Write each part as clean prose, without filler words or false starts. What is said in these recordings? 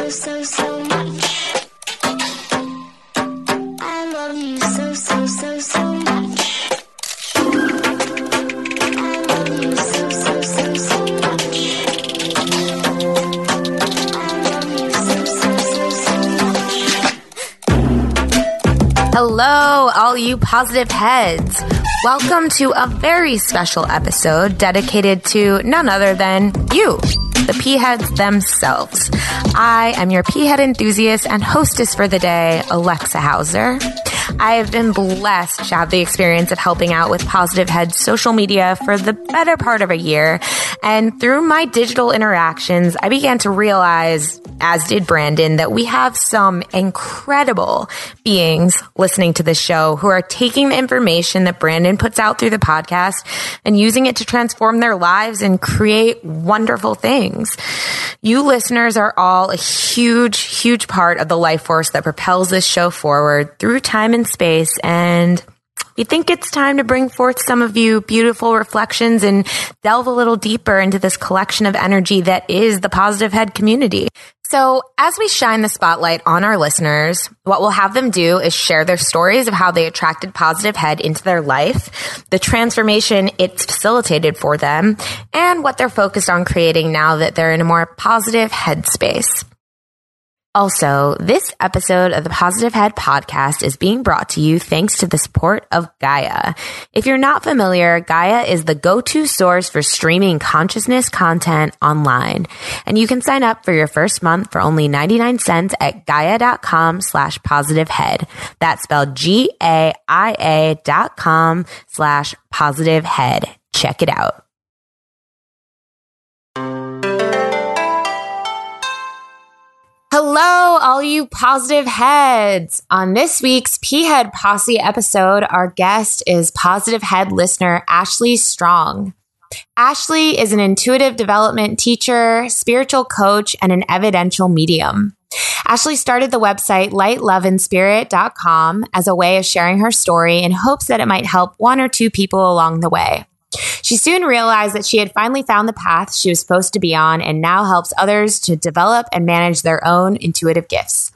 so much. I love you so much. I love you so much. I love you so much. Hello, all you positive heads. Welcome to a very special episode dedicated to none other than you, the pea heads themselves. I am your pea head enthusiast and hostess for the day, Alexa Hauser. I have been blessed to have the experience of helping out with Positive Head social media for the better part of a year. And through my digital interactions, I began to realize, as did Brandon, that we have some incredible beings listening to this show who are taking the information that Brandon puts out through the podcast and using it to transform their lives and create wonderful things. You listeners are all a huge, huge part of the life force that propels this show forward through time and space, and we think it's time to bring forth some of you beautiful reflections and delve a little deeper into this collection of energy that is the Positive Head community. So as we shine the spotlight on our listeners, what we'll have them do is share their stories of how they attracted Positive Head into their life, the transformation it's facilitated for them, and what they're focused on creating now that they're in a more positive headspace. Also, this episode of the Positive Head podcast is being brought to you thanks to the support of Gaia. If you're not familiar, Gaia is the go-to source for streaming consciousness content online. And you can sign up for your first month for only 99 cents at gaia.com/positivehead. That's spelled GAIA.com/positivehead. Check it out. Hello, all you positive heads. On this week's Pea Head Posse episode, our guest is Positive Head listener Ashley Strong. Ashley is an intuitive development teacher, spiritual coach, and an evidential medium. Ashley started the website lightloveandspirit.com as a way of sharing her story in hopes that it might help one or two people along the way. She soon realized that she had finally found the path she was supposed to be on and now helps others to develop and manage their own intuitive gifts.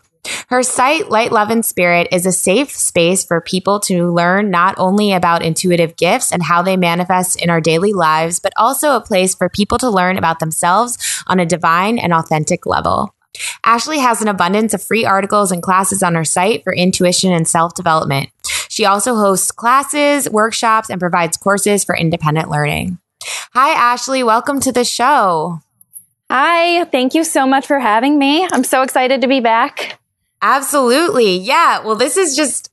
Her site, Light, Love, and Spirit, is a safe space for people to learn not only about intuitive gifts and how they manifest in our daily lives, but also a place for people to learn about themselves on a divine and authentic level. Ashley has an abundance of free articles and classes on her site for intuition and self-development. She also hosts classes, workshops, and provides courses for independent learning. Hi, Ashley. Welcome to the show. Hi. Thank you so much for having me. I'm so excited to be back. Absolutely. Yeah. Well, let's just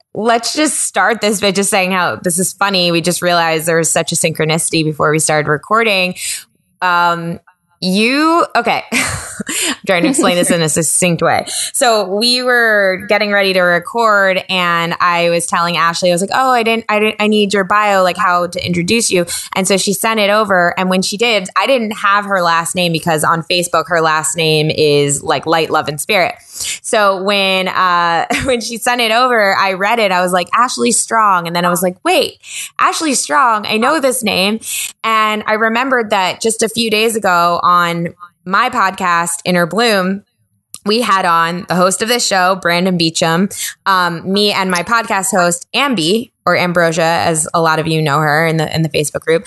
start this by just saying how this is funny. We just realized there was such a synchronicity before we started recording. Okay. I'm trying to explain this in a succinct way. So we were getting ready to record and I was telling Ashley, I was like, oh, I need your bio, like how to introduce you. And so she sent it over. And when she did, I didn't have her last name because on Facebook, her last name is like Light, Love, and Spirit. So when she sent it over, I read it. I was like, Ashley Strong. And then I was like, wait, Ashley Strong. I know this name. And I remembered that just a few days ago on my podcast, Inner Bloom, we had on the host of this show, Brandon Beecham, me and my podcast host, Ambi, or Ambrosia, as a lot of you know her in the Facebook group.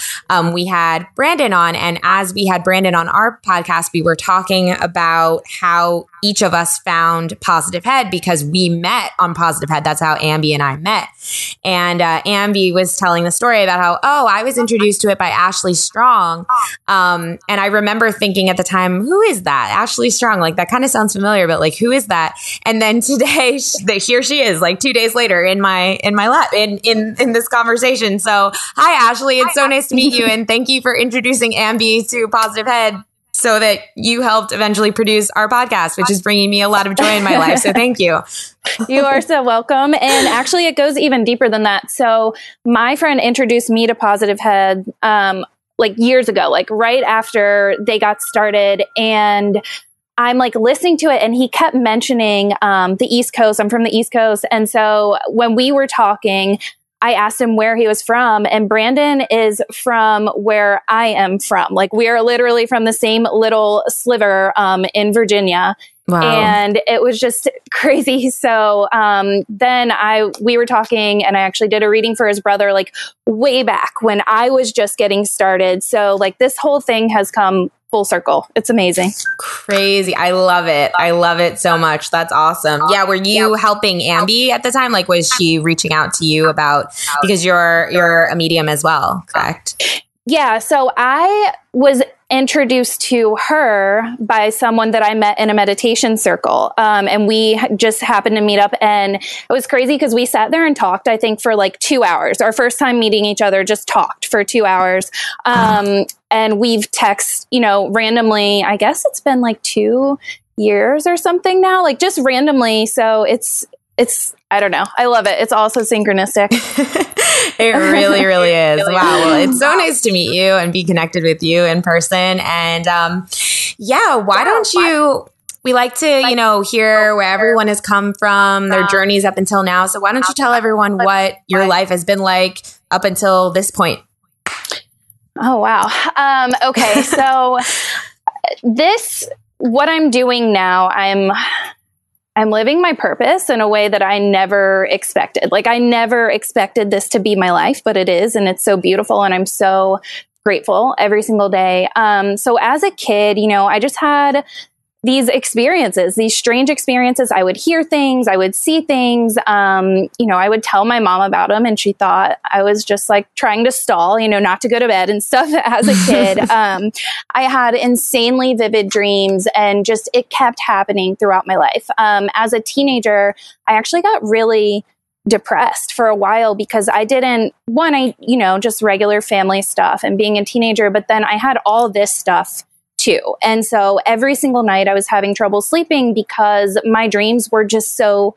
We had Brandon on, and as we had Brandon on our podcast, we were talking about how each of us found Positive Head because we met on Positive Head. That's how Ambi and I met. And Ambi was telling the story about how, I was introduced to it by Ashley Strong. And I remember thinking at the time, who is that? Ashley Strong? Like, that kind of sounds familiar, but like, who is that? And then today, here she is, like 2 days later in my lap, in this conversation. So hi, Ashley. It's so nice to meet you. And thank you for introducing Ambi to Positive Head so that you helped eventually produce our podcast, which is bringing me a lot of joy in my life. So thank you. You are so welcome. And actually, it goes even deeper than that. So my friend introduced me to Positive Head like years ago, like right after they got started. And I'm like listening to it and he kept mentioning the East Coast. I'm from the East Coast. And so when we were talking, I asked him where he was from, and Brandon is from where I am from. Like, we are literally from the same little sliver in Virginia. Wow. And it was just crazy. So then we were talking, and I actually did a reading for his brother, like way back when I was just getting started. So like this whole thing has come full circle. It's amazing. Crazy. I love it. I love it so much. That's awesome. Yeah. Were you helping Ambi at the time? Like, was she reaching out to you because you're a medium as well, correct? Yeah. So I was introduced to her by someone that I met in a meditation circle. And we just happened to meet up, and it was crazy because we sat there and talked, I think, for like 2 hours. Our first time meeting each other, just talked for 2 hours. And we've texted, randomly. I guess it's been like 2 years or something now, like just randomly. So it's, I don't know. I love it. It's also synchronistic. It really, really is. Wow. Well, it's so nice to meet you and be connected with you in person. And why don't you, we like to, hear where everyone has come from, their journeys up until now. So why don't you tell everyone what your life has been like up until this point? Oh, wow. Okay. So what I'm doing now, I'm living my purpose in a way that I never expected. Like I never expected this to be my life, but it is. And it's so beautiful. And I'm so grateful every single day. So as a kid, I just had these experiences, these strange experiences. I would hear things, I would see things, I would tell my mom about them, and she thought I was just like trying to stall, not to go to bed and stuff as a kid. I had insanely vivid dreams, and just, it kept happening throughout my life. As a teenager, I actually got really depressed for a while because I just regular family stuff and being a teenager, but then I had all this stuff too. And so every single night I was having trouble sleeping because my dreams were just so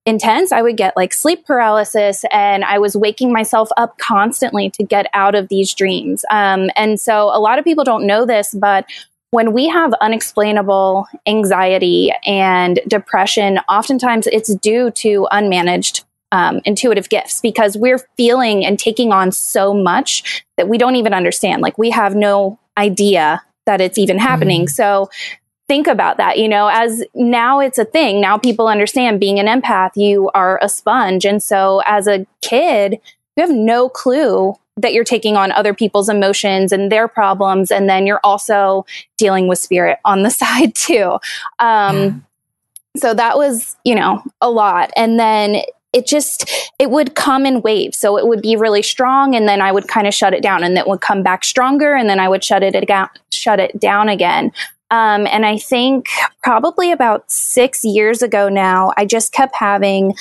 intense. I would get like sleep paralysis, and I was waking myself up constantly to get out of these dreams. And so a lot of people don't know this, but when we have unexplainable anxiety and depression, oftentimes it's due to unmanaged intuitive gifts, because we're feeling and taking on so much that we don't even understand. Like we have no idea that it's even happening. So think about that, as now it's a thing. Now people understand being an empath, you are a sponge. And so as a kid, you have no clue that you're taking on other people's emotions and their problems. And then you're also dealing with spirit on the side too. So that was, a lot. And then it would come in waves. So it would be really strong, and then I would kind of shut it down, and it would come back stronger, and then I would shut it down again. And I think probably about 6 years ago now, I just kept having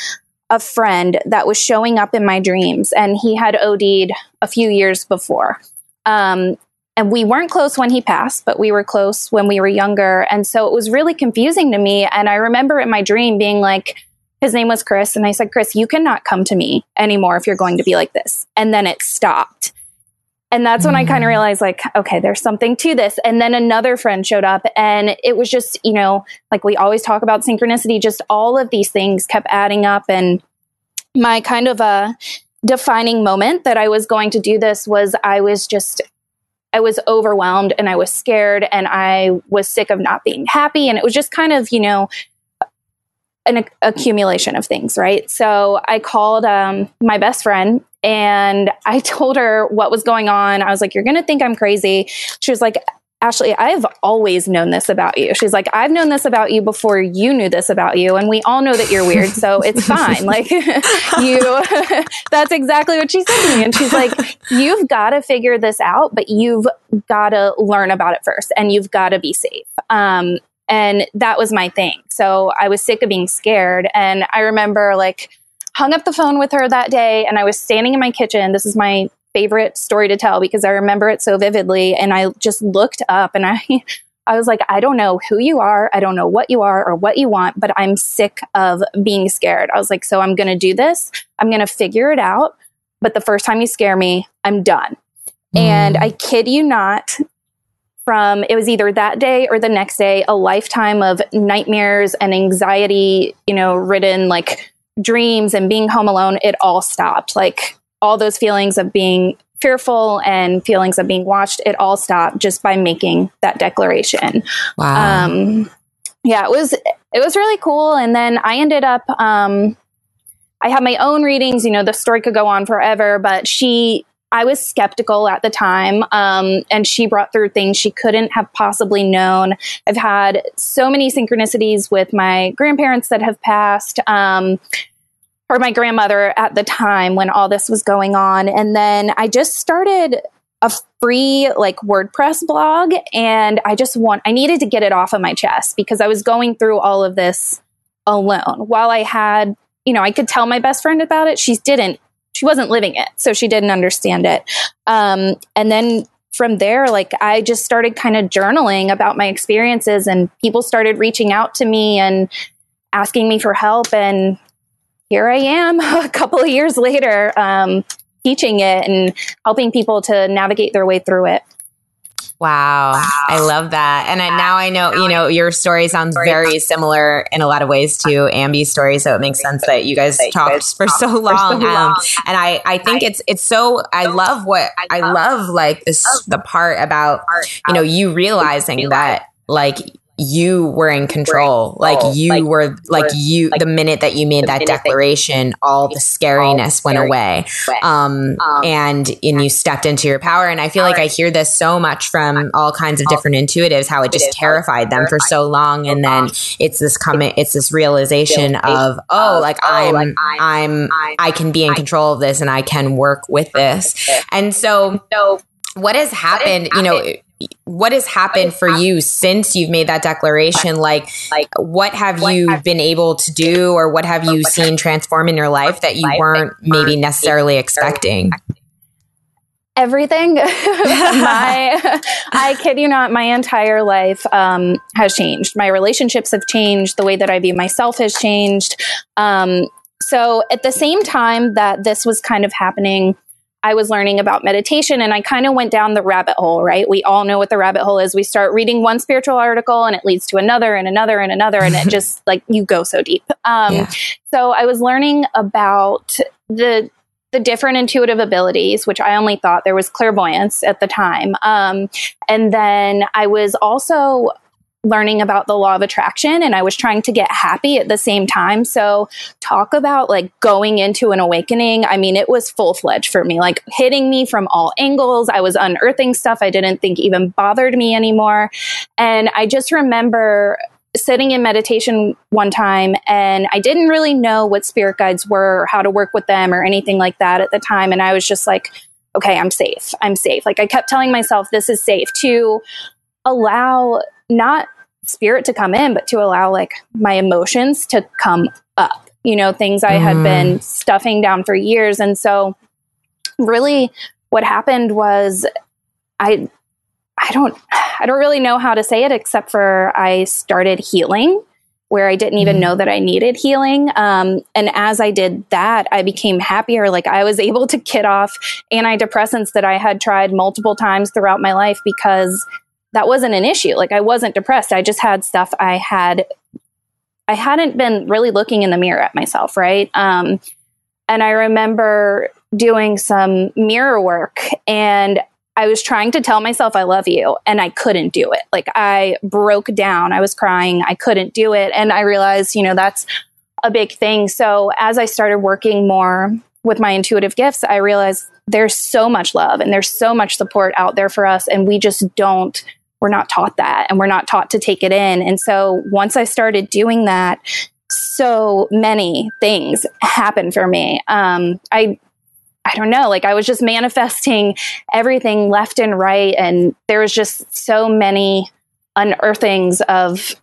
a friend that was showing up in my dreams, and he had OD'd a few years before. And we weren't close when he passed, but we were close when we were younger. And so it was really confusing to me. And I remember in my dream being like, his name was Chris. And I said, Chris, you cannot come to me anymore if you're going to be like this. And then it stopped. And that's when I kind of realized, like, okay, there's something to this. And then another friend showed up, and it was just, like we always talk about synchronicity, just all of these things kept adding up. And my kind of a defining moment that I was going to do this was I was overwhelmed, and I was scared, and I was sick of not being happy. And it was just kind of, an accumulation of things, right? So I called my best friend, and I told her what was going on. I was like, you're going to think I'm crazy. She was like, Ashley, I've always known this about you. She's like, I've known this about you before you knew this about you. And we all know that you're weird. So it's fine. Like that's exactly what she said to me. And she's like, you've got to figure this out, but you've got to learn about it first, and you've got to be safe. And that was my thing. So I was sick of being scared. And I remember like hung up the phone with her that day, and I was standing in my kitchen. This is my favorite story to tell because I remember it so vividly. And I just looked up, and I was like, I don't know who you are. I don't know what you are or what you want, but I'm sick of being scared. I was like, so I'm going to do this. I'm going to figure it out. But the first time you scare me, I'm done. And I kid you not, it was either that day or the next day, a lifetime of nightmares and anxiety, ridden like dreams and being home alone. It all stopped. Like all those feelings of being fearful and feelings of being watched, it all stopped just by making that declaration. Wow. yeah, it was really cool. And then I ended up, I had my own readings, the story could go on forever, but I was skeptical at the time. And she brought through things she couldn't have possibly known. I've had so many synchronicities with my grandparents that have passed, or my grandmother at the time when all this was going on. And then I just started a free WordPress blog, and I needed to get it off of my chest because I was going through all of this alone. While I had, I could tell my best friend about it, she wasn't living it, so she didn't understand it. And then from there, I just started kind of journaling about my experiences, and people started reaching out to me and asking me for help. And here I am a couple of years later, teaching it and helping people to navigate their way through it. Wow. I love that. And now I know, your story sounds very similar in a lot of ways to Ambi's story. So it makes sense that you guys talked for so long. And I think it's so, I love the part about, you realizing that you were in control. The minute that you made that declaration, all the scariness went away. And you stepped into your power. And I feel like I hear this so much from all kinds of different intuitives, how it just terrified them for so long. And then it's this realization of, I can be in control of this and I can work with this. And so what has happened, what has happened for you since you've made that declaration? What have you been able to do, or what have you seen transform in your life that you weren't maybe necessarily expecting? Everything. I kid you not, my entire life has changed. My relationships have changed. The way that I view myself has changed. So at the same time that this was kind of happening, I was learning about meditation, and I kind of went down the rabbit hole, right? We all know what the rabbit hole is. We start reading one spiritual article and it leads to another and another and another. And it just you go so deep. So I was learning about the different intuitive abilities, which I only thought there was clairvoyance at the time. And then I was also learning about the law of attraction, and I was trying to get happy at the same time. So talk about going into an awakening. I mean, it was full-fledged for me, hitting me from all angles. I was unearthing stuff I didn't think even bothered me anymore. And I just remember sitting in meditation one time, and I didn't really know what spirit guides were or how to work with them or anything like that at the time. And I was just okay, I'm safe. I'm safe. I kept telling myself this is safe, to allow not spirit to come in, but to allow my emotions to come up, things I had been stuffing down for years. And so really what happened was I don't really know how to say it, except for I started healing where I didn't even know that I needed healing. And as I did that, I became happier. I was able to get off antidepressants that I had tried multiple times throughout my life, because that wasn't an issue. I wasn't depressed. I just had stuff I hadn't been really looking in the mirror at myself. Right. And I remember doing some mirror work, and I was trying to tell myself I love you, and I couldn't do it. I broke down. I was crying. I couldn't do it. And I realized, that's a big thing. So as I started working more with my intuitive gifts, I realized there's so much love and there's so much support out there for us. And we're not taught that, and we're not taught to take it in. And so once I started doing that, so many things happened for me. I don't know, I was just manifesting everything left and right. And there was just so many unearthings of,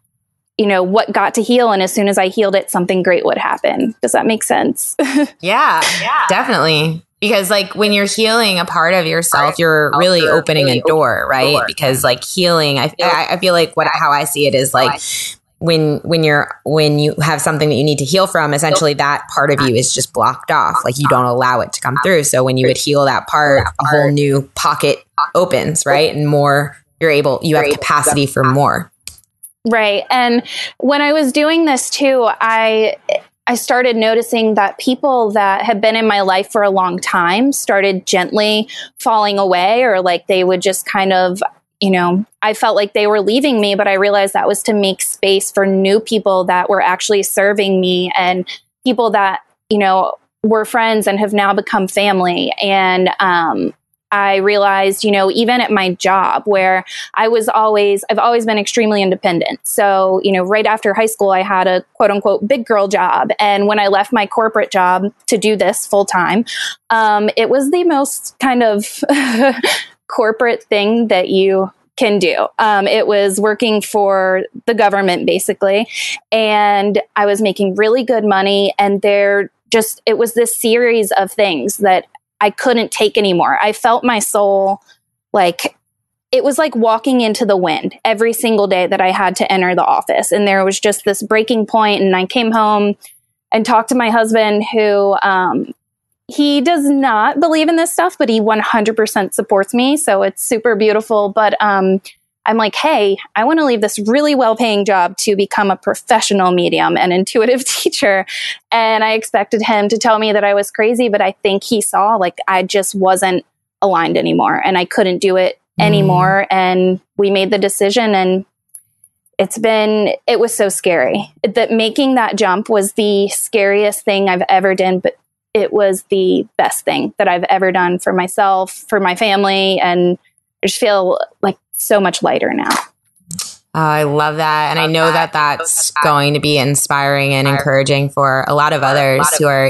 what got to heal. And as soon as I healed it, something great would happen. Does that make sense? Yeah, definitely. Because when you're healing a part of yourself, you're really opening a door, right? Because healing, I feel how I see it is when you have something that you need to heal from, essentially that part of you is just blocked off. You don't allow it to come through. So when you would heal that part, a whole new pocket opens, right? And more, you have capacity for more. Right. And when I was doing this too, I started noticing that people that had been in my life for a long time started gently falling away, or they would just kind of, I felt like they were leaving me, but I realized that was to make space for new people that were actually serving me and people that, were friends and have now become family. And, I realized, even at my job where I've always been extremely independent. So, right after high school, I had a quote unquote big girl job. And when I left my corporate job to do this full time, it was the most kind of corporate thing that you can do. It was working for the government basically. And I was making really good money. And it was this series of things that I couldn't take anymore. I felt my soul it was like walking into the wind every single day that I had to enter the office. And there was just this breaking point. And I came home and talked to my husband who, he does not believe in this stuff, but he 100% supports me. So it's super beautiful. But, I'm like, hey, I want to leave this really well-paying job to become a professional medium and intuitive teacher. And I expected him to tell me that I was crazy, but I think he saw I just wasn't aligned anymore and I couldn't do it anymore. And we made the decision, and it was so scary. That making that jump was the scariest thing I've ever done, but it was the best thing that I've ever done for myself, for my family. And I just feel so much lighter now. I love that. And I know that that's going to be inspiring and encouraging for a lot of others who are,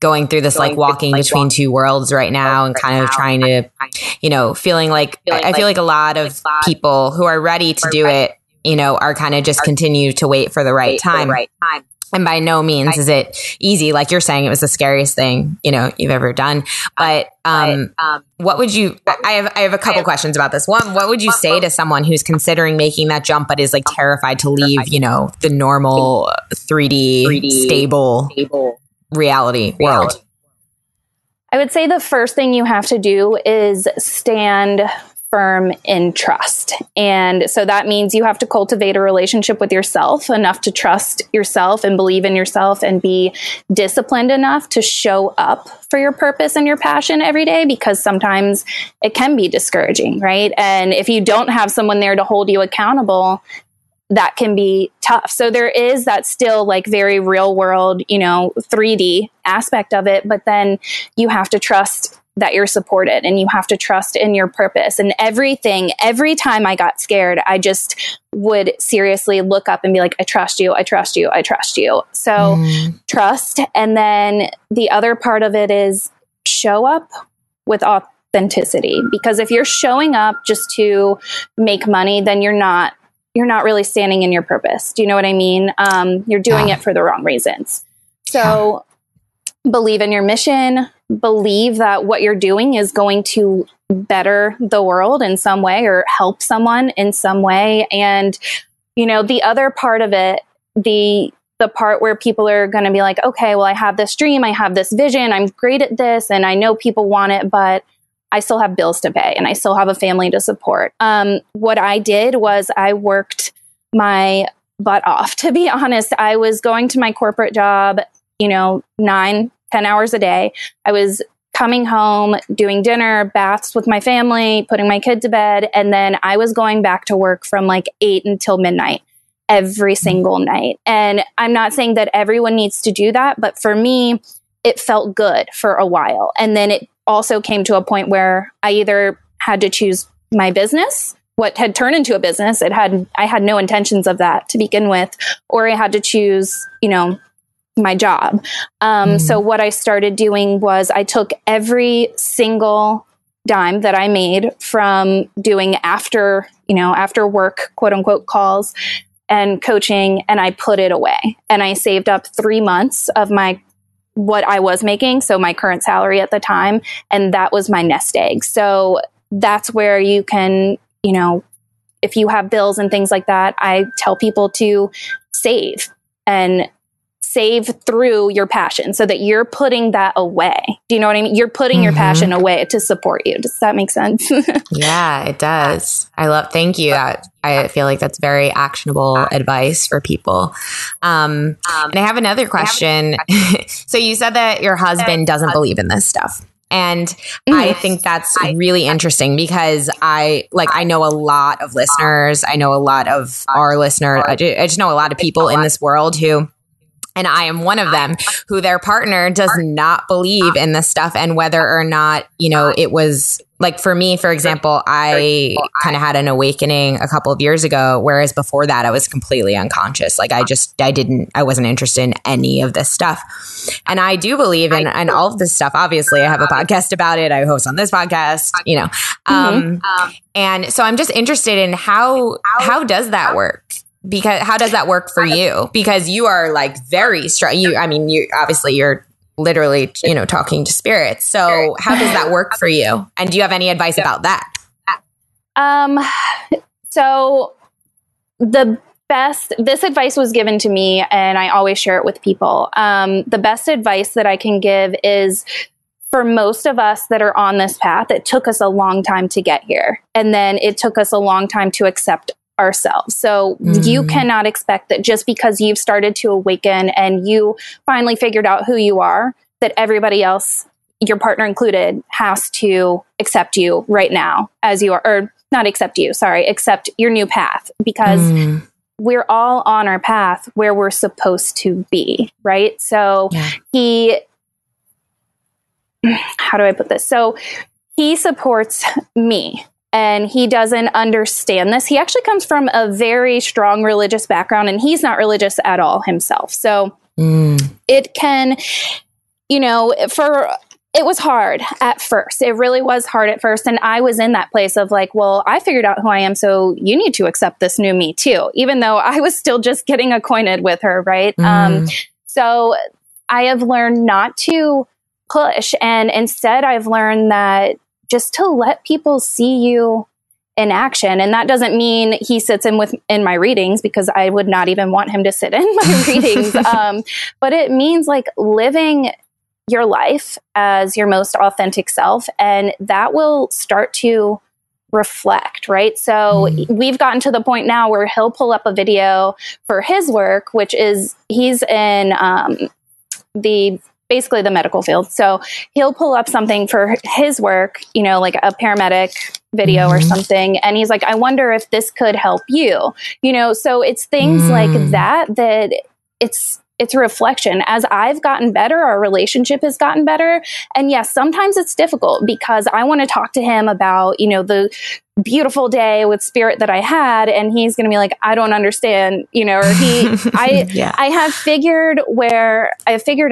going through this walking between two worlds right now and kind of trying to, feeling like, I feel like a lot of people who are ready to do it, are kind of just continue to wait for the right time. And by no means is it easy. Like you're saying, it was the scariest thing, you've ever done. But what would you, I have a couple questions about this. One, what would you say to someone who's considering making that jump, but is terrified to leave, the normal 3D stable reality world? I would say the first thing you have to do is stand firm in trust. And so that means you have to cultivate a relationship with yourself enough to trust yourself and believe in yourself and be disciplined enough to show up for your purpose and your passion every day, because sometimes it can be discouraging, right? And if you don't have someone there to hold you accountable, that can be tough. So there is that still very real world, 3D aspect of it, but then you have to trust that you're supported and you have to trust in your purpose. And every time I got scared, I just would seriously look up and be like, I trust you, I trust you, I trust you. So trust. And then the other part of it is show up with authenticity, because if you're showing up just to make money, then you're not really standing in your purpose. Do you know what I mean? You're doing it for the wrong reasons. So believe in your mission, believe that what you're doing is going to better the world in some way or help someone in some way. And, the other part of it, the part where people are going to be like, okay, well, I have this dream, I have this vision, I'm great at this, and I know people want it, but I still have bills to pay and I still have a family to support. What I did was I worked my butt off. To be honest, I was going to my corporate job, 9-10 hours a day. I was coming home, doing dinner, baths with my family, putting my kid to bed. And then I was going back to work from 8 until midnight every single night. And I'm not saying that everyone needs to do that, but for me, it felt good for a while. And then it also came to a point where I either had to choose my business, what had turned into a business. I had no intentions of that to begin with, or I had to choose, my job. So what I started doing was I took every single dime that I made from doing after work, quote unquote, calls and coaching, and I put it away. And I saved up 3 months of what I was making, so my current salary at the time, and that was my nest egg. So that's where you can, if you have bills and things like that, I tell people to save through your passion so that you're putting that away. Do you know what I mean? You're putting your passion away to support you. Does that make sense? Yeah, it does. Thank you. I feel like that's very actionable advice for people. And I have another question. So you said that your husband doesn't believe in this stuff. And I think that's really interesting because I know a lot of listeners. I know a lot of our listeners. I just know a lot of people in this world who, and I am one of them, who their partner does not believe in this stuff. And whether or not, it was like for me, for example, I kind of had an awakening a couple of years ago, whereas before that I was completely unconscious. Like I wasn't interested in any of this stuff. And I do believe in all of this stuff. Obviously, I have a podcast about it. I host on this podcast, and so I'm just interested in how does that work? Because how does that work for you? Because you are like very strong. You're literally, talking to spirits. So how does that work for you? And do you have any advice about that? So this advice was given to me and I always share it with people. The best advice that I can give is for most of us that are on this path, it took us a long time to get here. And then it took us a long time to accept ourselves. So you cannot expect that just because you've started to awaken and you finally figured out who you are, that everybody else, your partner included, has to accept you right now as you are, or not accept you, accept your new path, because we're all on our path where we're supposed to be, right? So how do I put this? So he supports me. And he doesn't understand this. He actually comes from a very strong religious background, and he's not religious at all himself. So it can, it was hard at first. It really was hard at first. And I was in that place of like, well, I figured out who I am, so you need to accept this new me too, even though I was still just getting acquainted with her, right? So I have learned not to push. And instead, I've learned that just to let people see you in action. And that doesn't mean he sits in my readings, because I would not even want him to sit in my readings. But it means like living your life as your most authentic self. And that will start to reflect, right? So we've gotten to the point now where he'll pull up a video for his work, which is he's in basically the medical field. So he'll pull up something for his work, like a paramedic video or something. And he's like, I wonder if this could help you, so it's things like that it's a reflection. As I've gotten better, our relationship has gotten better. And yes, sometimes it's difficult because I want to talk to him about, the beautiful day with spirit that I had. And he's going to be like, I don't understand, or I have figured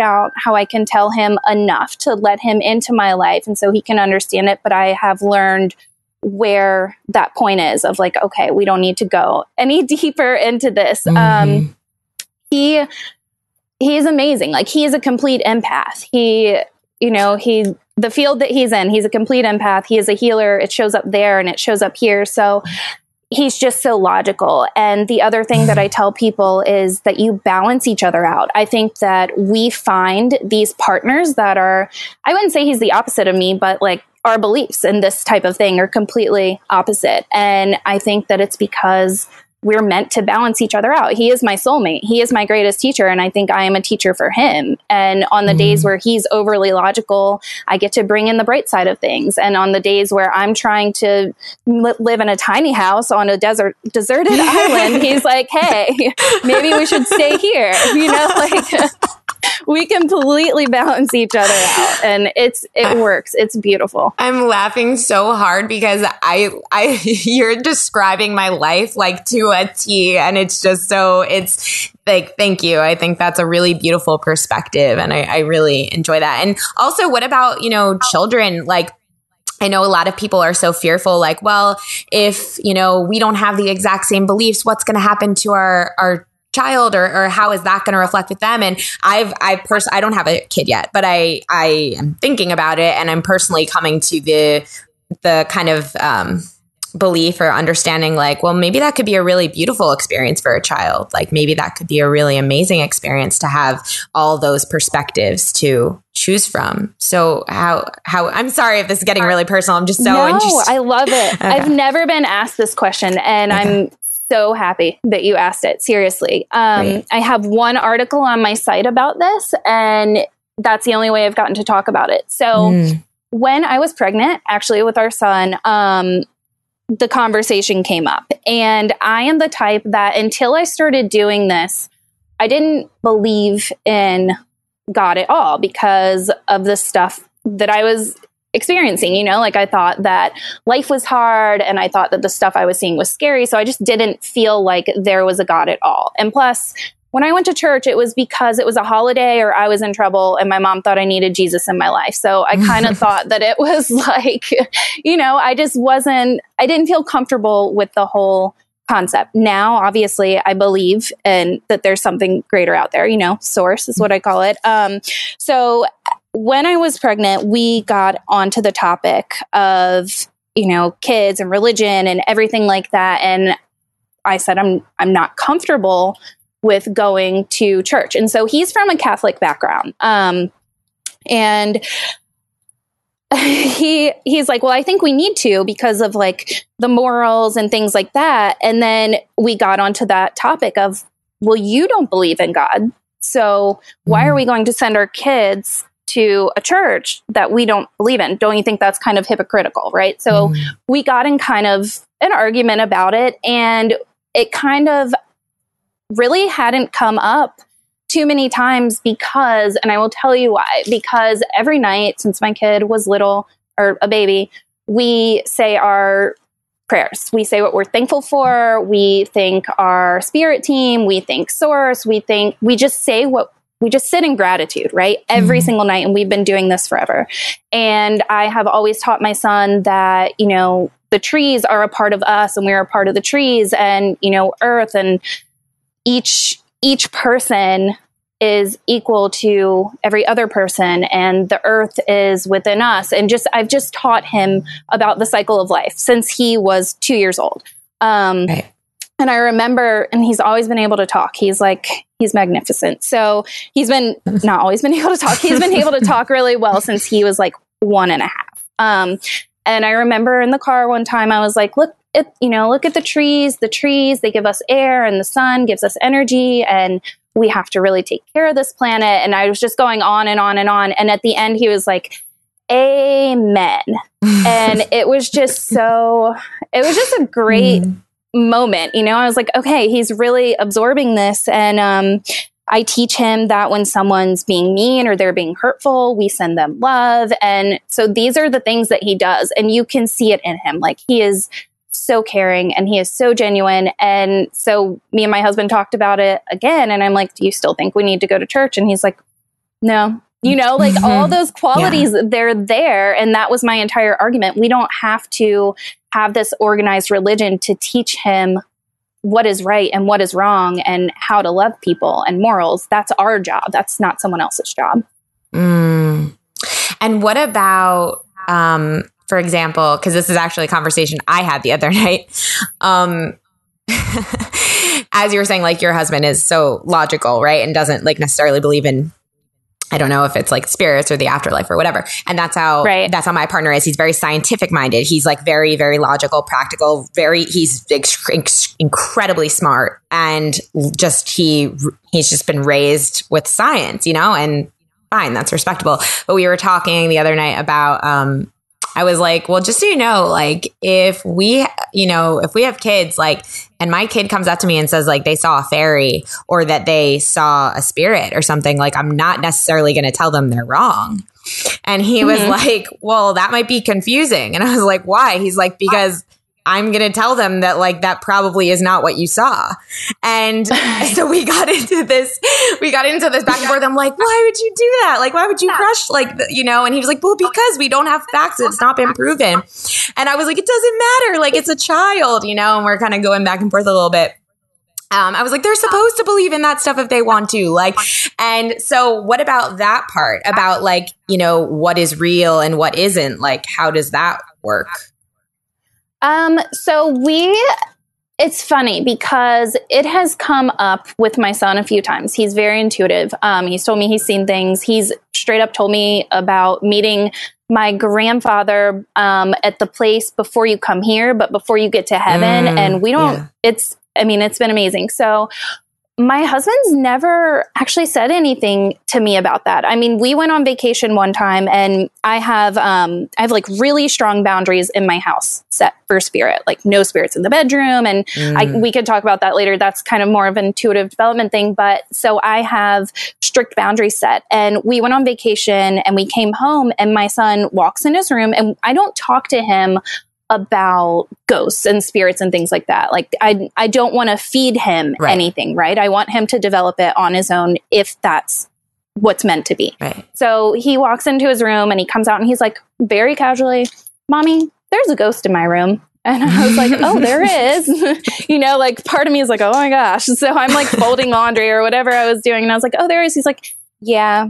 out how I can tell him enough to let him into my life. And so he can understand it. But I have learned where that point is of like, okay, we don't need to go any deeper into this. He's amazing. Like he is a complete empath. The field that he's in, he's a complete empath. He is a healer. It shows up there and it shows up here. So he's just so logical. And the other thing that I tell people is that you balance each other out. I think that we find these partners that are, I wouldn't say he's the opposite of me, but like our beliefs in this type of thing are completely opposite. And I think that it's because we're meant to balance each other out. He is my soulmate. He is my greatest teacher. And I think I am a teacher for him. And on the days where he's overly logical, I get to bring in the bright side of things. And on the days where I'm trying to live in a tiny house on a deserted island, he's like, hey, maybe we should stay here. We completely balance each other out, and it works. It's beautiful. I'm laughing so hard because you're describing my life like to a T, and it's like, thank you. I think that's a really beautiful perspective, and I really enjoy that. And also, what about, children? Like, I know a lot of people are so fearful, like, well, if, we don't have the exact same beliefs, what's going to happen to our child, or how is that going to reflect with them? And I don't have a kid yet, but I am thinking about it, and I'm personally coming to the kind of belief or understanding like, well, maybe that could be a really beautiful experience for a child. Like maybe that could be a really amazing experience to have all those perspectives to choose from. So how I'm sorry if this is getting really personal. I'm just so interested. I love it. Okay. I've never been asked this question, and I'm so happy that you asked it. Seriously. I have one article on my site about this, and that's the only way I've gotten to talk about it. So when I was pregnant, actually with our son, the conversation came up. And I am the type that until I started doing this, I didn't believe in God at all because of the stuff that I was experiencing. Like I thought that life was hard and I thought that the stuff I was seeing was scary. So I just didn't feel like there was a God at all. And plus, when I went to church, it was because it was a holiday or I was in trouble and my mom thought I needed Jesus in my life. So I kind of thought that it was like, I didn't feel comfortable with the whole concept. Now, obviously, I believe in that there's something greater out there, source is what I call it. So when I was pregnant, we got onto the topic of, kids and religion and everything like that. And I said, I'm not comfortable with going to church. And so he's from a Catholic background. And he's like, well, I think we need to because of like the morals and things like that. And then we got onto that topic of, well, you don't believe in God. So why are we going to send our kids to a church that we don't believe in? Don't you think that's kind of hypocritical, right? So we got in kind of an argument about it, and it kind of really hadn't come up too many times because, and I will tell you why, because every night since my kid was little or a baby, we say our prayers. We say what we're thankful for. We thank our spirit team. We thank source. We just sit in gratitude, right? Every single night. And we've been doing this forever. And I have always taught my son that, the trees are a part of us and we're a part of the trees and, earth, and each person is equal to every other person, and the earth is within us. And I've just taught him about the cycle of life since he was 2 years old. Right. And I remember, and he's always been able to talk. He's magnificent. So he's been not always been able to talk. He's been able to talk really well since he was like 1.5. And I remember in the car one time, I was like, look at the trees. The trees, they give us air, and the sun gives us energy, and we have to really take care of this planet. And I was just going on and on and on. And at the end, he was like, amen. And it was just a great moment. I was like, okay, he's really absorbing this. And I teach him that when someone's being mean or they're being hurtful, we send them love. And so these are the things that he does. And you can see it in him. Like, he is so caring and he is so genuine. And so me and my husband talked about it again. And I'm like, do you still think we need to go to church? And he's like, no. Like all those qualities, they're there. And that was my entire argument. We don't have to have this organized religion to teach him what is right and what is wrong and how to love people and morals. That's our job. That's not someone else's job. And what about, for example, because this is actually a conversation I had the other night. As you were saying, like, your husband is so logical, right? And doesn't like necessarily believe in, I don't know if it's like spirits or the afterlife or whatever. And that's how my partner is. He's very scientific minded. He's like very, very logical, practical, he's incredibly smart. And he's just been raised with science, and fine, that's respectable. But we were talking the other night about, I was like, well, just so you know, like, if we have kids, like, and my kid comes up to me and says like they saw a fairy or that they saw a spirit or something, like, I'm not necessarily going to tell them they're wrong. And he was like, well, that might be confusing. And I was like, why? He's like, because I'm going to tell them that like that probably is not what you saw. And so we got into this back and forth. I'm like, why would you do that? Like, why would you crush and he was like, well, because we don't have facts. It's not been proven. And I was like, it doesn't matter. Like, it's a child, and we're kind of going back and forth a little bit. I was like, they're supposed to believe in that stuff if they want to, like, and so what about that part about like, what is real and what isn't? Like, how does that work? It's funny because it has come up with my son a few times. He's very intuitive. He's told me he's seen things. He's straight up told me about meeting my grandfather, at the place before you come here, but before you get to heaven. And we don't, it's been amazing. So My husband's never actually said anything to me about that. I mean, we went on vacation one time, and I have like really strong boundaries in my house set for spirit, like no spirits in the bedroom. And we could talk about that later. That's kind of more of an intuitive development thing. But so I have strict boundaries set, and we went on vacation and we came home, and my son walks in his room, and I don't talk to him about ghosts and spirits and things like that. Like I don't want to feed him anything, right? I want him to develop it on his own if that's what's meant to be. Right. So he walks into his room and he comes out and he's like, very casually, "Mommy, there's a ghost in my room." And I was like, "Oh, there is." Like part of me is like, "Oh my gosh." So I'm like folding laundry or whatever I was doing. And I was like, "Oh, there is." He's like, "Yeah.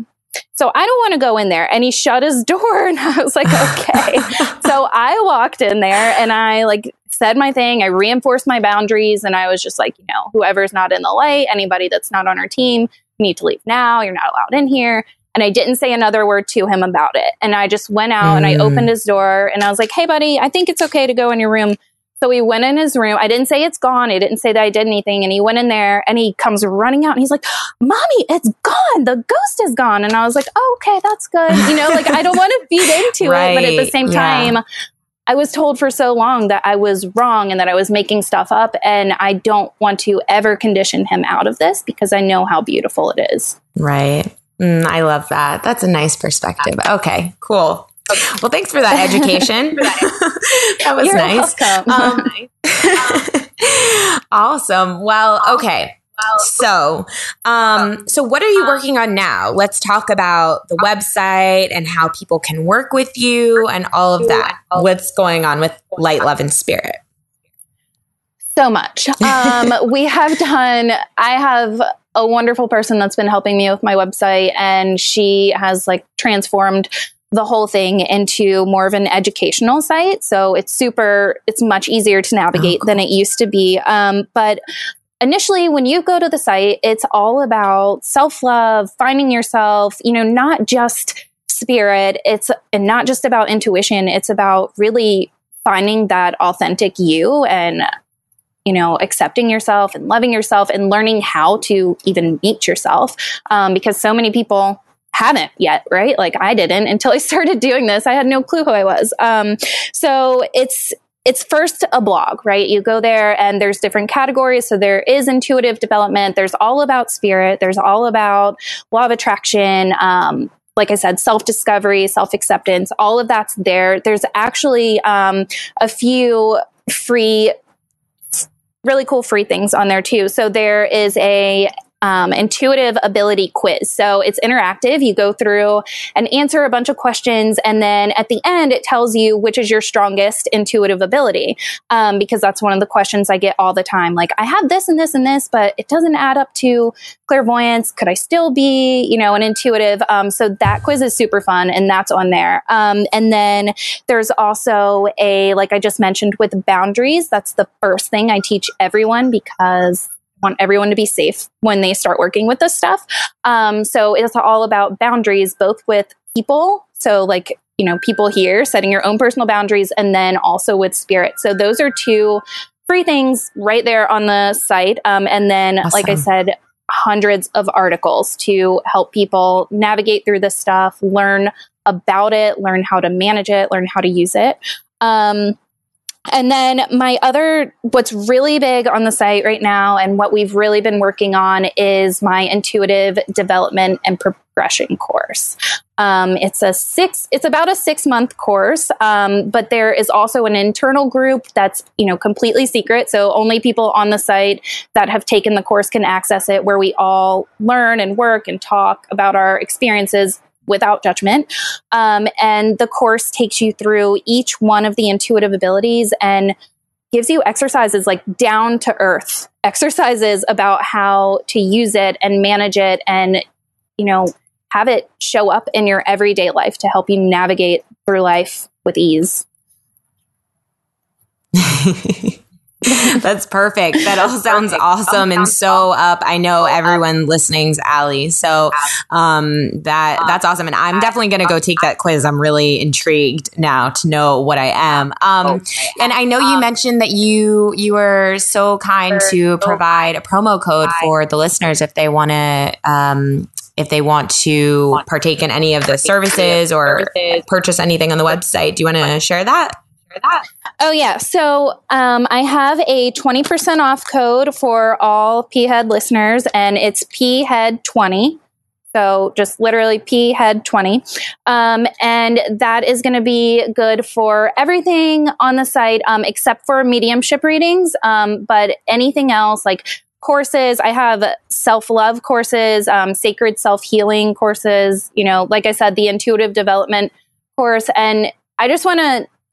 So I don't want to go in there." And he shut his door, and I was like, okay. So I walked in there and I like said my thing. I reinforced my boundaries, and I was just like, whoever's not in the light, anybody that's not on our team, you need to leave now. You're not allowed in here. And I didn't say another word to him about it. And I just went out and I opened his door and I was like, "Hey buddy, I think it's okay to go in your room." So he went in his room. I didn't say it's gone. I didn't say that I did anything. And he went in there and he comes running out and he's like, "Mommy, it's gone. The ghost is gone." And I was like, "Oh, okay, that's good." Like I don't want to feed into it. But at the same time, I was told for so long that I was wrong and that I was making stuff up. And I don't want to ever condition him out of this because I know how beautiful it is. Right. I love that. That's a nice perspective. Okay, cool. Well, thanks for that education. That was You're nice. welcome. Awesome. Well, okay. So what are you working on now? Let's talk about the website and how people can work with you and all of that. What's going on with Light, Love, and Spirit? So much. I have a wonderful person that's been helping me with my website, and she has like transformed the whole thing into more of an educational site. So it's much easier to navigate than it used to be. But initially, when you go to the site, it's all about self-love, finding yourself, not just spirit. And not just about intuition. It's about really finding that authentic you and, accepting yourself and loving yourself and learning how to even meet yourself. Because so many people haven't yet, right? Like I didn't until I started doing this. I had no clue who I was. So it's first a blog, right? You go there and there's different categories. So there is intuitive development. There's all about spirit. There's all about law of attraction. Like I said, self-discovery, self-acceptance, all of that's there. There's actually a few really cool free things on there too. So there is a intuitive ability quiz. So it's interactive. You go through and answer a bunch of questions. And then at the end, it tells you which is your strongest intuitive ability. Because that's one of the questions I get all the time. Like, I have this and this and this, but it doesn't add up to clairvoyance. Could I still be, an intuitive? So that quiz is super fun, and that's on there. And then there's also like I just mentioned with boundaries. That's the first thing I teach everyone because want everyone to be safe when they start working with this stuff. So it's all about boundaries, both with people. So like, people here, setting your own personal boundaries, and then also with spirit. So those are two free things right there on the site. And then, Awesome. Like I said, hundreds of articles to help people navigate through this stuff, learn about it, learn how to manage it, learn how to use it. And then what's really big on the site right now and what we've really been working on is my intuitive development and progression course. It's about a 6-month course. But there is also an internal group that's, completely secret. So only people on the site that have taken the course can access it, where we all learn and work and talk about our experiences without judgment. And the course takes you through each one of the intuitive abilities and gives you exercises like down to earth exercises about how to use it and manage it and, have it show up in your everyday life to help you navigate through life with ease. That's perfect. That all sounds awesome and so up. I know everyone listening's alley. So that's awesome. And I'm definitely going to go take that quiz. I'm really intrigued now to know what I am. And I know you mentioned that you were so kind to provide a promo code for the listeners if they want to partake in any of the services or purchase anything on the website. Do you want to share that? Oh, yeah. So I have a 20% off code for all P-Head listeners, and it's P-Head20. So just literally P-Head20. And that is going to be good for everything on the site except for mediumship readings. But anything else like courses, I have self-love courses, sacred self-healing courses, like I said, the intuitive development course. And I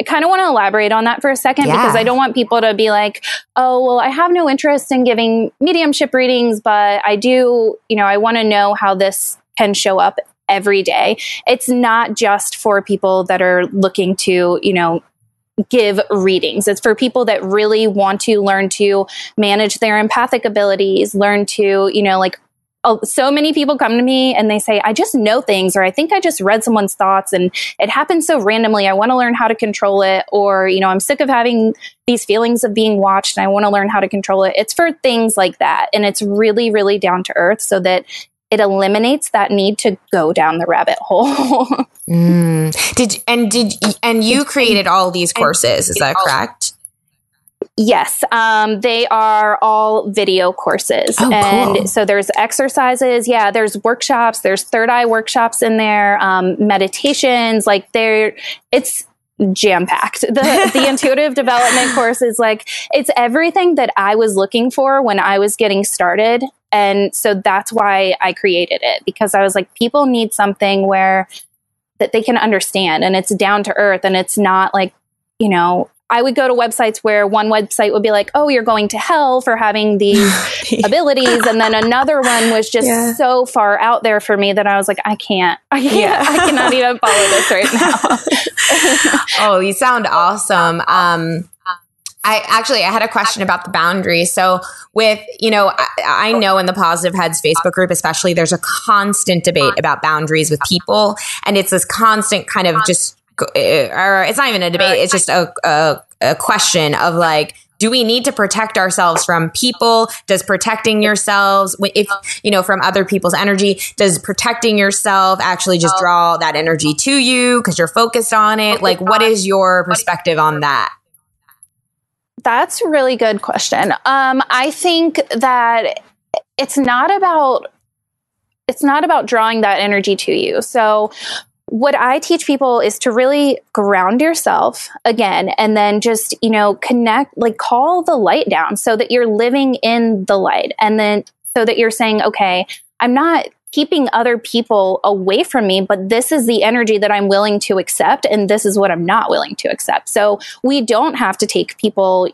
kind of want to elaborate on that for a second because I don't want people to be like, oh, well, I have no interest in giving mediumship readings, but I do, I want to know how this can show up every day. It's not just for people that are looking to, give readings. It's for people that really want to learn to manage their empathic abilities, learn to, so many people come to me and they say, I just know things, or I think I just read someone's thoughts and it happens so randomly. I want to learn how to control it. Or, I'm sick of having these feelings of being watched and I want to learn how to control it. It's for things like that. And it's really, really down to earth so that it eliminates that need to go down the rabbit hole. And you created all these courses, is that correct? Yes, they are all video courses. Oh, and cool. So there's exercises. Yeah, there's workshops. There's third eye workshops in there, meditations. It's jam-packed. The intuitive development course is it's everything that I was looking for when I was getting started. And so that's why I created it, because I was like, people need something that they can understand, and it's down to earth, and it's not I would go to websites where one website would be like, oh, you're going to hell for having these abilities. And then another one was just so far out there for me that I was like, I cannot even follow this right now. Oh, you sound awesome. I had a question about the boundaries. So with, I know in the Positive Heads Facebook group, especially, there's a constant debate about boundaries with people. And it's this constant kind of just, or it's not even a debate. It's just a question of do we need to protect ourselves from people? Does protecting yourselves, from other people's energy, does protecting yourself actually just draw that energy to you because you're focused on it? What is your perspective on that? That's a really good question. I think that it's not about drawing that energy to you. So what I teach people is to really ground yourself again, and then just, connect, call the light down so that you're living in the light. And then so that you're saying, okay, I'm not keeping other people away from me, but this is the energy that I'm willing to accept. And this is what I'm not willing to accept. So we don't have to take people,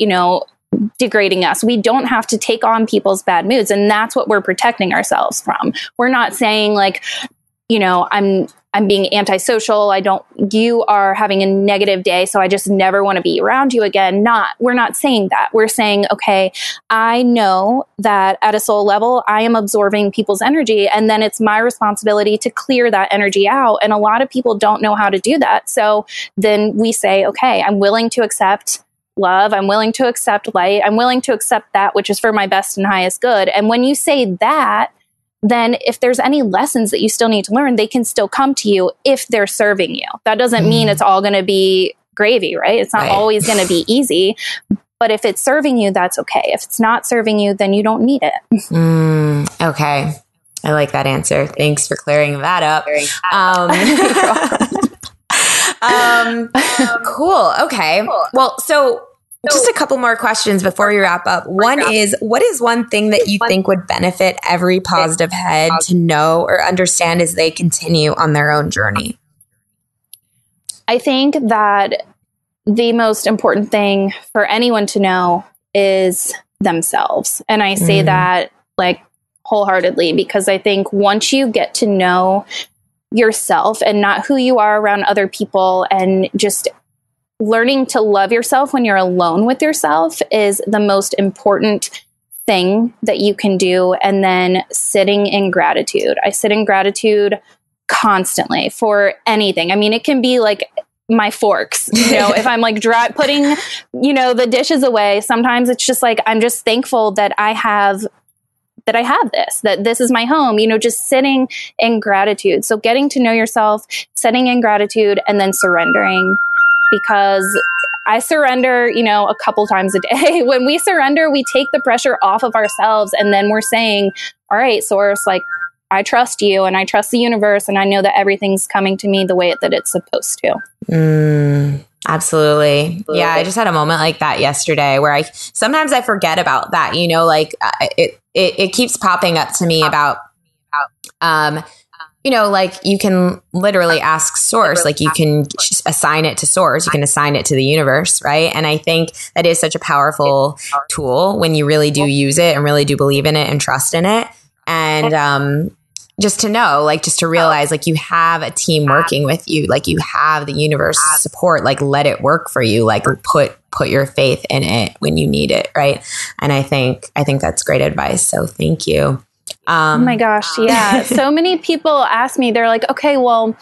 degrading us. We don't have to take on people's bad moods. And that's what we're protecting ourselves from. We're not saying I'm being antisocial. You are having a negative day, so I just never want to be around you again. We're not saying that. We're saying, okay, I know that at a soul level, I am absorbing people's energy, and then it's my responsibility to clear that energy out. And a lot of people don't know how to do that. So then we say, okay, I'm willing to accept love. I'm willing to accept light. I'm willing to accept that which is for my best and highest good. And when you say that, then if there's any lessons that you still need to learn, they can still come to you if they're serving you. That doesn't mean it's all going to be gravy, right? It's not always going to be easy. But if it's serving you, that's okay. If it's not serving you, then you don't need it. Okay. I like that answer. Thanks for clearing that up. Cool. Okay. Well, so just a couple more questions before we wrap up. One is, what is one thing that you think would benefit every positive head to know or understand as they continue on their own journey? I think that the most important thing for anyone to know is themselves. And I say that wholeheartedly, because I think once you get to know yourself and not who you are around other people, and just learning to love yourself when you're alone with yourself is the most important thing that you can do. And then sitting in gratitude. I sit in gratitude constantly for anything. I mean, it can be like my forks, if I'm like putting, the dishes away, sometimes it's just like, I'm just thankful that I have that this is my home, just sitting in gratitude. So getting to know yourself, sitting in gratitude, and then surrendering, because I surrender, a couple times a day. When we surrender, we take the pressure off of ourselves. And then we're saying, all right, source, like, I trust you and I trust the universe. And I know that everything's coming to me the way that it's supposed to. Absolutely. Yeah. I just had a moment like that yesterday where sometimes I forget about that, it keeps popping up to me about, like you can literally ask source, like you can assign it to source, you can assign it to the universe. Right. And I think that is such a powerful tool when you really do use it and really do believe in it and trust in it. And, just to know, like, just to realize, like, you have a team working with you, like you have the universe support, like, let it work for you, like put your faith in it when you need it. Right. And I think that's great advice. So thank you. Oh my gosh. Yeah. So many people ask me, they're like, okay, well,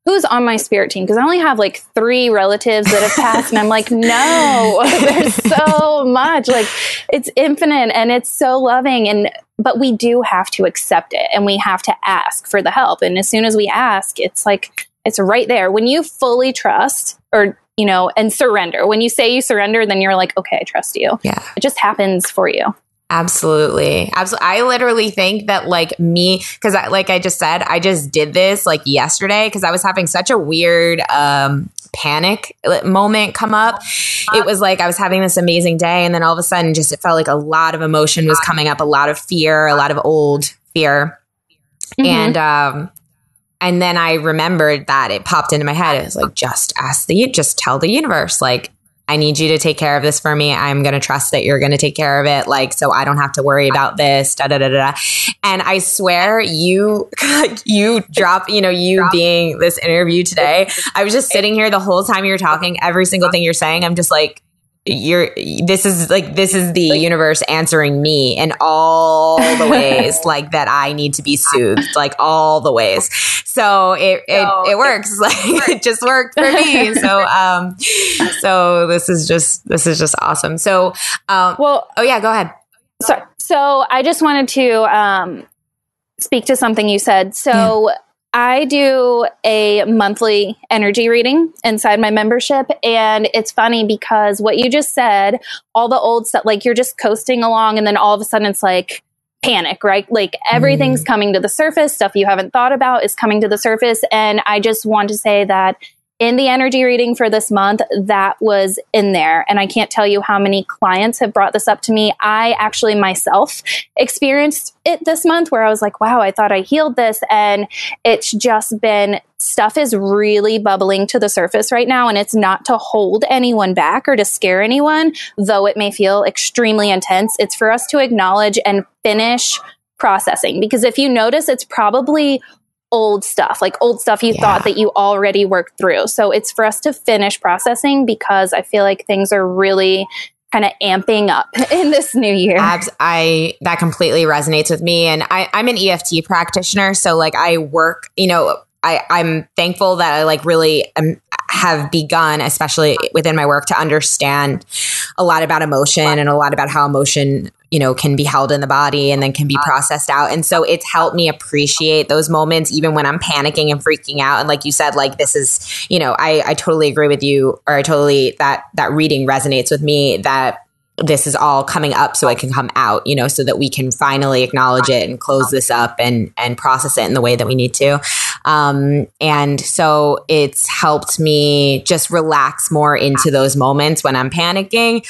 who's on my spirit team? Because I only have like 3 relatives that have passed. And I'm like, no, there's so much. Like, it's infinite and it's so loving. But we do have to accept it and we have to ask for the help. And as soon as we ask, it's like, it's right there. When you fully trust or, and surrender, when you say you surrender, then you're like, okay, I trust you. Yeah. It just happens for you. Absolutely. I literally think that like me, because like I just said, I just did this like yesterday because I was having such a weird panic moment come up. It was like I was having this amazing day and then all of a sudden just it felt like a lot of emotion was coming up, a lot of fear, a lot of old fear. Mm-hmm. And then I remembered that it popped into my head. It was like, just tell the universe, like, I need you to take care of this for me. I'm going to trust that you're going to take care of it. Like, so I don't have to worry about this, da, da, da, da. And I swear you drop, you being this interview today, I was just sitting here the whole time you were talking, every single thing you're saying. I'm just like, this is the universe answering me in all the ways like that I need to be soothed, like all the ways. So it works. Like it just worked for me. So this is just awesome. So, oh yeah, go ahead. So I just wanted to, speak to something you said. So yeah. I do a monthly energy reading inside my membership. And it's funny because what you just said, all the old stuff, like you're just coasting along and then all of a sudden it's like panic, right? Like everything's coming to the surface. Stuff you haven't thought about is coming to the surface. And I just want to say that in the energy reading for this month, that was in there. And I can't tell you how many clients have brought this up to me. I actually myself experienced it this month where I was like, wow, I thought I healed this. And it's just been, stuff is really bubbling to the surface right now. And it's not to hold anyone back or to scare anyone, though it may feel extremely intense. It's for us to acknowledge and finish processing. Because if you notice, it's probably old stuff you thought that you already worked through. So it's for us to finish processing because I feel like things are really kind of amping up in this new year. That completely resonates with me. And I'm an EFT practitioner. So like I work, I'm thankful that I like really have begun, especially within my work, to understand a lot about emotion and a lot about how emotion, can be held in the body and then can be processed out. And so it's helped me appreciate those moments, even when I'm panicking and freaking out. And like you said, like this is, I totally agree with you, or that reading resonates with me, that this is all coming up so it can come out, so that we can finally acknowledge it and close this up and process it in the way that we need to. And so it's helped me just relax more into those moments when I'm panicking,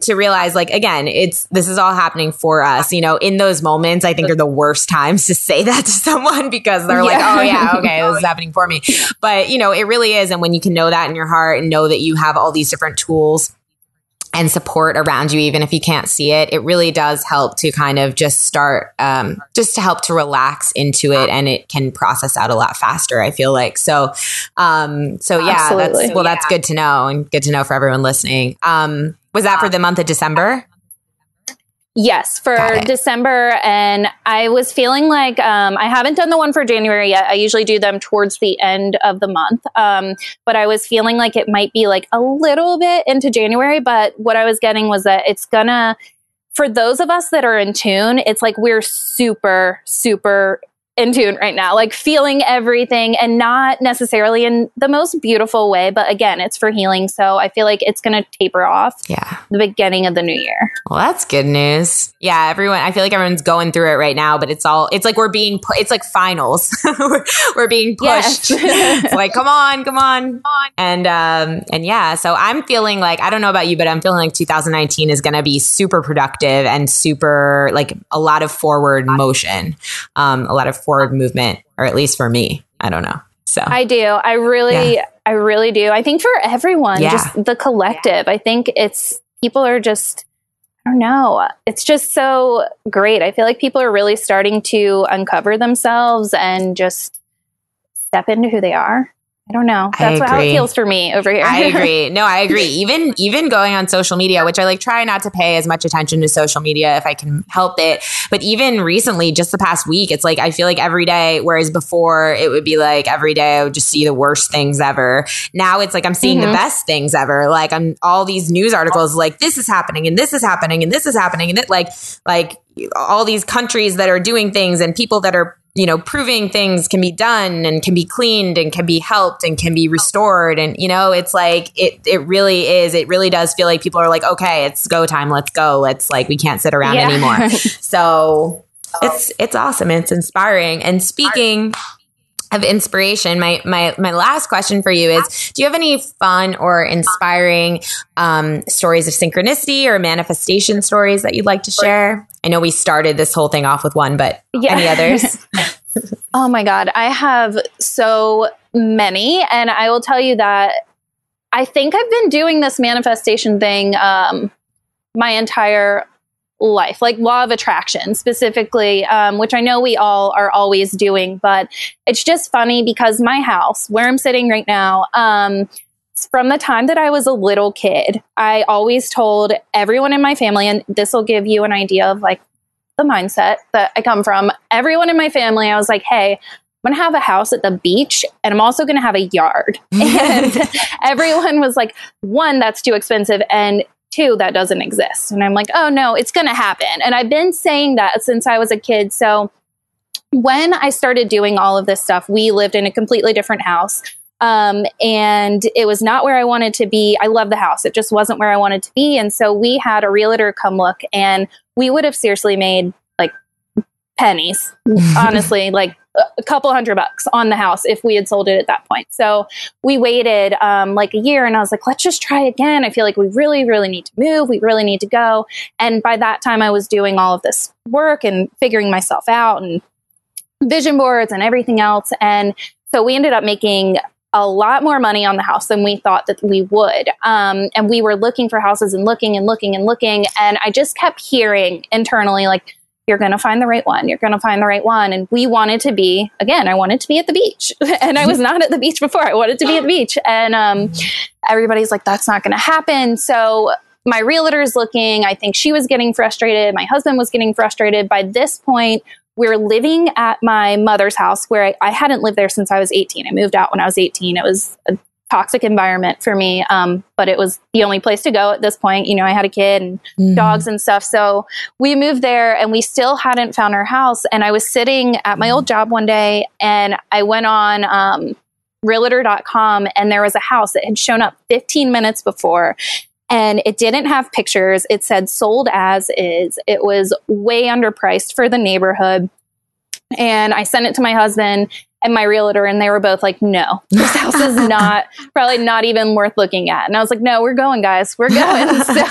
to realize like, again, this is all happening for us, in those moments, I think are the worst times to say that to someone because they're like, oh yeah, okay, this is happening for me. But it really is. And when you can know that in your heart and know that you have all these different tools and support around you, even if you can't see it, it really does help to kind of just start, just to help to relax into it, and it can process out a lot faster, I feel like. So yeah, that's good to know, and good to know for everyone listening. Was that for the month of December? Yes, for December. And I was feeling like I haven't done the one for January yet. I usually do them towards the end of the month. But I was feeling like it might be like a little bit into January. But what I was getting was that it's gonna, for those of us that are in tune, it's like we're super, super in tune right now, like feeling everything, and not necessarily in the most beautiful way. But again, it's for healing. So I feel like it's going to taper off the beginning of the new year. Well, that's good news. Yeah, I feel like everyone's going through it right now, but it's like we're being, it's like finals. we're being pushed. Yes. It's like, come on. And yeah, so I'm feeling like, I don't know about you, but I'm feeling like 2019 is going to be super productive and super, like, a lot of forward motion, a lot of forward movement, or at least for me. I don't know. So I do. I really do. I think for everyone, just the collective, I think people are just, I don't know. It's just so great. I feel like people are really starting to uncover themselves and just step into who they are. I don't know. That's how it feels for me over here. I agree. No, I agree. Even going on social media, which I like try not to pay as much attention to social media if I can help it. But even recently, just the past week, it's like I feel like every day, whereas before it would be like every day I would just see the worst things ever. Now it's like I'm seeing the best things ever. Like I'm all these news articles like this is happening and this is happening and this is happening, and it like all these countries that are doing things and people that are, you know, proving things can be done and can be cleaned and can be helped and can be restored. And, you know, it's like, it really does feel like people are like, okay, it's go time. Let's go. Let's we can't sit around anymore. So it's awesome. It's inspiring. And speaking of inspiration, my last question for you is, do you have any fun or inspiring stories of synchronicity or manifestation stories that you'd like to share? I know we started this whole thing off with one, but any others? Oh my God. I have so many. And I will tell you that I think I've been doing this manifestation thing my entire life, like law of attraction specifically, which I know we all are always doing, but it's just funny because my house where I'm sitting right now, from the time that I was a little kid, I always told everyone in my family, and this will give you an idea of like the mindset that I come from. Everyone in my family, I was like, hey, I'm going to have a house at the beach and I'm also going to have a yard. And everyone was like, one, that's too expensive. And two, that doesn't exist. And I'm like, oh no, it's going to happen. And I've been saying that since I was a kid. So when I started doing all of this stuff, we lived in a completely different house. And it was not where I wanted to be. I love the house. It just wasn't where I wanted to be. And so we had a realtor come look, and we would have seriously made like pennies, honestly, like a couple $100 on the house if we had sold it at that point. So we waited like a year, and I was like, let's just try again. I feel like we really, really need to move. We really need to go. And by that time I was doing all of this work and figuring myself out and vision boards and everything else. And so we ended up making a lot more money on the house than we thought that we would. And we were looking for houses and looking and looking and looking. And I just kept hearing internally, like, you're going to find the right one. You're going to find the right one. And we wanted to be, again, I wanted to be at the beach. And I was not at the beach before. I wanted to be at the beach. And everybody's like, that's not going to happen. So my realtor is looking. I think she was getting frustrated. My husband was getting frustrated. By this point, we're living at my mother's house, where I hadn't lived there since I was 18. I moved out when I was 18. It was a toxic environment for me, but it was the only place to go at this point. You know, I had a kid and dogs and stuff. So we moved there, and we still hadn't found our house. And I was sitting at my old job one day, and I went on realtor.com, and there was a house that had shown up 15 minutes before. And it didn't have pictures. It said sold as is. It was way underpriced for the neighborhood. And I sent it to my husband and my realtor, and they were both like, no, this house is probably not even worth looking at. And I was like, no, we're going, guys. We're going. So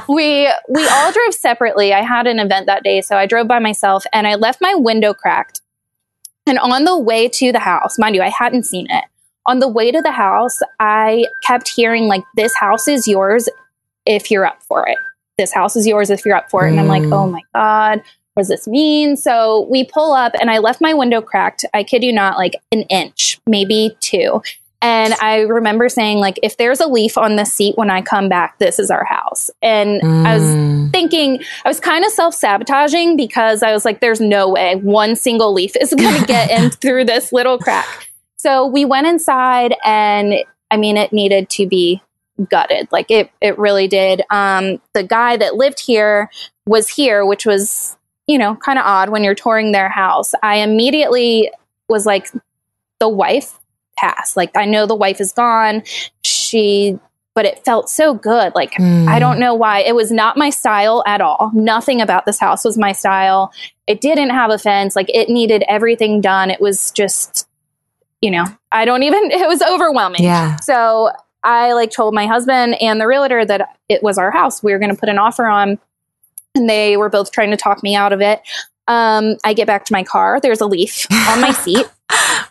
we all drove separately. I had an event that day, so I drove by myself, and I left my window cracked. And on the way to the house, mind you, I hadn't seen it. On the way to the house, I kept hearing like, this house is yours if you're up for it. This house is yours if you're up for it. And I'm like, oh my God, what does this mean? So we pull up and I left my window cracked. I kid you not, like an inch, maybe 2. And I remember saying, like, if there's a leaf on the seat when I come back, this is our house. And I was thinking, I was kind of self-sabotaging because I was like, there's no way one single leaf is going to get in through this little crack. So we went inside and I mean, it needed to be gutted. Like it really did. The guy that lived here was here, which was, you know, kind of odd when you're touring their house. I immediately was like, the wife passed. Like, I know the wife is gone. But it felt so good. Like, I don't know why. It was not my style at all. Nothing about this house was my style. It didn't have a fence. Like, it needed everything done. It was just, you know, it was overwhelming. Yeah. So I like told my husband and the realtor that it was our house. We were going to put an offer on, and they were both trying to talk me out of it. I get back to my car. There's a leaf on my seat.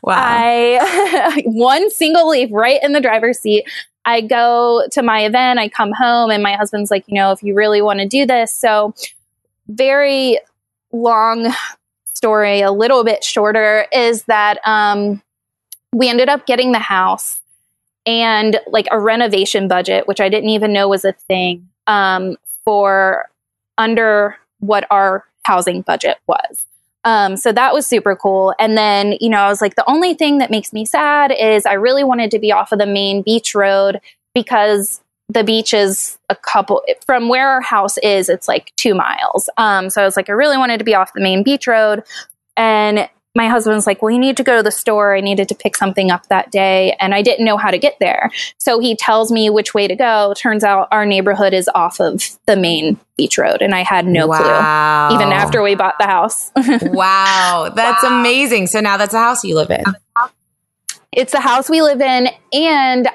Wow. One single leaf right in the driver's seat. I go to my event. I come home and my husband's like, you know, if you really want to do this. So very long story, a little bit shorter, is that we ended up getting the house and like a renovation budget, which I didn't even know was a thing, for under what our housing budget was. So that was super cool. And then, you know, I was like, the only thing that makes me sad is I really wanted to be off of the main beach road because the beach is from where our house is, it's like 2 miles. So I was like, I really wanted to be off the main beach road. And my husband's like, well, you need to go to the store. I needed to pick something up that day. And I didn't know how to get there. So he tells me which way to go. Turns out our neighborhood is off of the main beach road. And I had no clue, even after we bought the house. Wow. That's amazing. So now that's a house you live in. It's the house we live in. And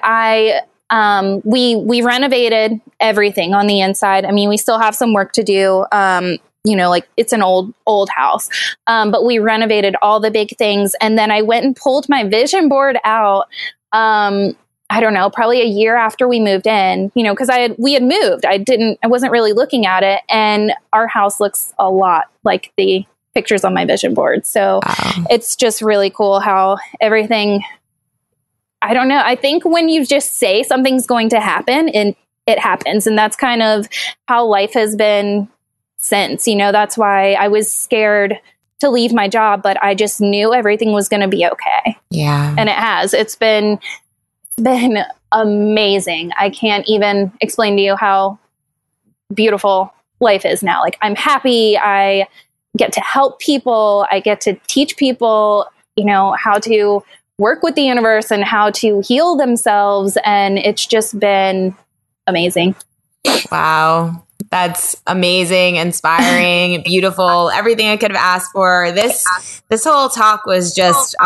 we renovated everything on the inside. I mean, we still have some work to do. You know, like it's an old house. But we renovated all the big things. And then I went and pulled my vision board out. I don't know, probably a year after we moved in, you know, because we had moved. I wasn't really looking at it. And our house looks a lot like the pictures on my vision board. So It's just really cool how everything, I don't know. I think when you just say something's going to happen, and it happens. And that's kind of how life has been since, you know. That's why I was scared to leave my job, but I just knew everything was going to be okay. Yeah. And it has. It's been amazing. I can't even explain to you how beautiful life is now. Like, I'm happy. I get to help people. I get to teach people, you know, how to work with the universe and how to heal themselves. And it's just been amazing. Wow. That's amazing, inspiring, beautiful, everything I could have asked for. This whole talk was just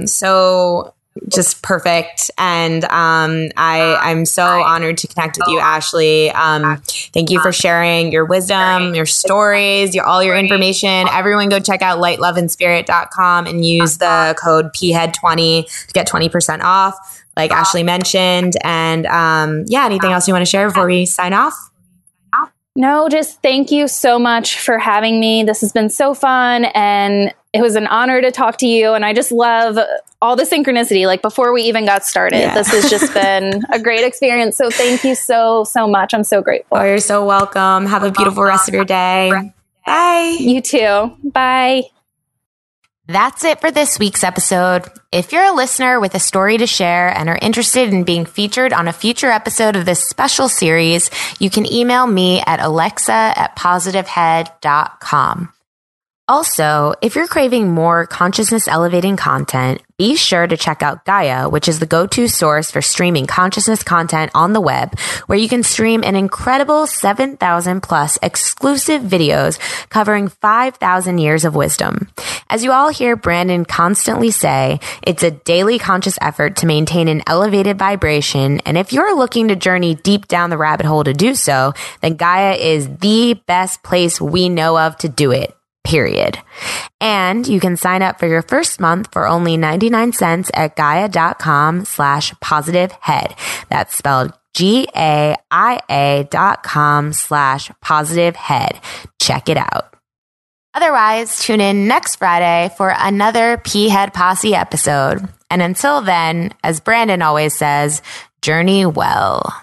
so just perfect. And I'm so honored to connect with you, Ashley. Thank you for sharing your wisdom, your stories, all your information. Everyone go check out lightloveandspirit.com and use the code PHEAD20 to get 20% off, like Ashley mentioned. And anything else you want to share before we sign off? No, just thank you so much for having me. This has been so fun, and it was an honor to talk to you. And I just love all the synchronicity, like before we even got started. Yeah. This has just been a great experience. So thank you so much. I'm so grateful. Oh, you're so welcome. Have a beautiful rest of your day. Bye. You too. Bye. That's it for this week's episode. If you're a listener with a story to share and are interested in being featured on a future episode of this special series, you can email me at alexa@positivehead.com. Also, if you're craving more consciousness elevating content, be sure to check out Gaia, which is the go-to source for streaming consciousness content on the web, where you can stream an incredible 7,000 plus exclusive videos covering 5,000 years of wisdom. As you all hear Brandon constantly say, it's a daily conscious effort to maintain an elevated vibration. And if you're looking to journey deep down the rabbit hole to do so, then Gaia is the best place we know of to do it. Period. And you can sign up for your first month for only 99 cents at gaia.com/positivehead. That's spelled GAIA.com/positivehead. Check it out. Otherwise, tune in next Friday for another P-Head Posse episode. And until then, as Brandon always says, journey well.